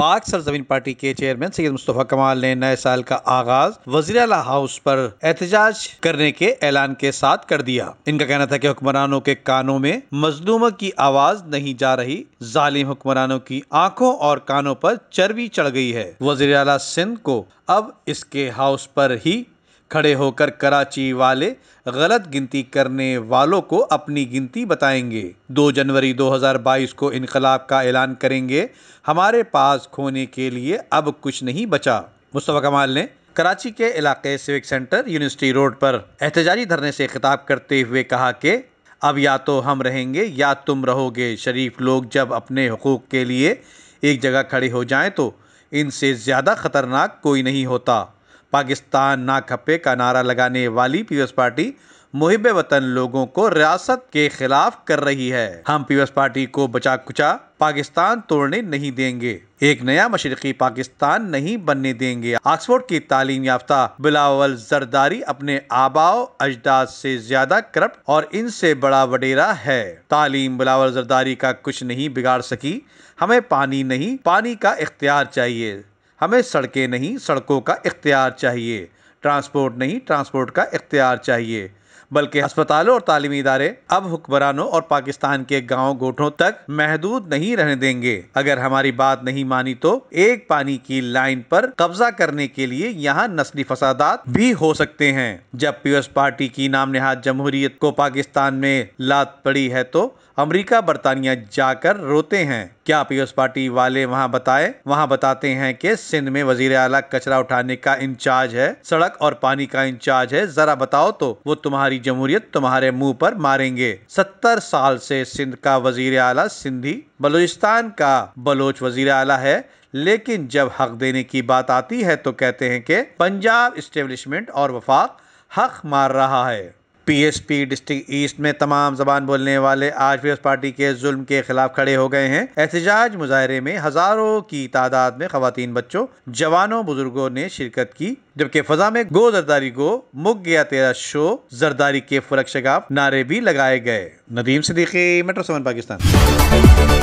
پاک سرزمین پارٹی کے چیئرمین سید مصطفیٰ کمال نے نئے سال کا آغاز وزیر اعلیٰ ہاؤس پر احتجاج کرنے کے اعلان کے ساتھ کر دیا۔ ان کا کہنا تھا کہ حکمرانوں کے کانوں میں مظلوموں کی آواز نہیں جا رہی، ظالم حکمرانوں کی آنکھوں اور کانوں پر چربی چڑھ گئی ہے۔ وزیر اعلیٰ سندھ کو اب اس کے ہاؤس پر ہی کھڑے ہو کر کراچی والے غلط گنتی کرنے والوں کو اپنی گنتی بتائیں گے۔ 2 جنوری 2022 کو انقلاب کا اعلان کریں گے۔ ہمارے پاس کھونے کے لیے اب کچھ نہیں بچا۔ مصطفیٰ کمال نے کراچی کے علاقے سیوک سینٹر یونیورسٹی روڈ پر احتجاجی دھرنے سے خطاب کرتے ہوئے کہا کہ اب یا تو ہم رہیں گے یا تم رہو گے۔ شریف لوگ جب اپنے حقوق کے لیے ایک جگہ کھڑے ہو جائیں تو ان سے زیادہ خطرناک کوئی نہیں ہوتا۔ پاکستان نہ کھپے کا نعرہ لگانے والی پیپلز پارٹی محب وطن لوگوں کو ریاست کے خلاف کر رہی ہے۔ ہم پیپلز پارٹی کو بچا کچا پاکستان توڑنے نہیں دیں گے، ایک نیا مشرقی پاکستان نہیں بننے دیں گے۔ آکسفورڈ کی تعلیم یافتہ بلاول زرداری اپنے آباء و اجداد سے زیادہ کرپٹ اور ان سے بڑا وڈیرا ہے۔ تعلیم بلاول زرداری کا کچھ نہیں بگاڑ سکی۔ ہمیں پانی نہیں، پانی کا اختیار چاہیے۔ ہمیں سڑکیں نہیں، سڑکوں کا اختیار چاہیے۔ ٹرانسپورٹ نہیں، ٹرانسپورٹ کا اختیار چاہیے۔ بلکہ ہسپتالوں اور تعلیمی ادارے اب حکمرانوں اور پاکستان کے گاؤں گوٹھوں تک محدود نہیں رہنے دیں گے۔ اگر ہماری بات نہیں مانی تو ایک پانی کی لائن پر قبضہ کرنے کے لیے یہاں نسلی فسادات بھی ہو سکتے ہیں۔ جب پیپلز پارٹی کی نام نہاد جمہوریت کو پاکستان میں لات پڑی ہے تو امریکہ برطانیہ جا کر روتے ہیں۔ کیا پیپلز پارٹی والے وہاں بتاتے ہیں کہ سندھ میں وزیر اعلیٰ کچرا اٹھانے کا انچارج ہے، سڑک اور پانی کا انچارج ہے؟ ذرا بتاؤ تو وہ تمہاری جمہوریت تمہارے منہ پر ماریں گے۔ 70 سال سے سندھ کا وزیر اعلیٰ سندھی، بلوچستان کا بلوچ وزیر اعلیٰ ہے، لیکن جب حق دینے کی بات آتی ہے تو کہتے ہیں کہ پنجاب اسٹیبلشمنٹ اور وفاق حق مار رہا ہے۔ P S P district east میں تمام زبان بولنے والے آج پیپلز پارٹی کے ظلم کے خلاف کھڑے ہو گئے ہیں۔ احتجاج مظاہرے میں ہزاروں کی تعداد میں خواتین، بچوں، جوانوں، بزرگوں نے شرکت کی، جبکہ فضا میں گو زرداری گو، مک گیا تیرا شو، زرداری کے فلک شگاف نعرے بھی لگائے گئے۔ ندیم صدیقی، میٹرو 7 پاکستان۔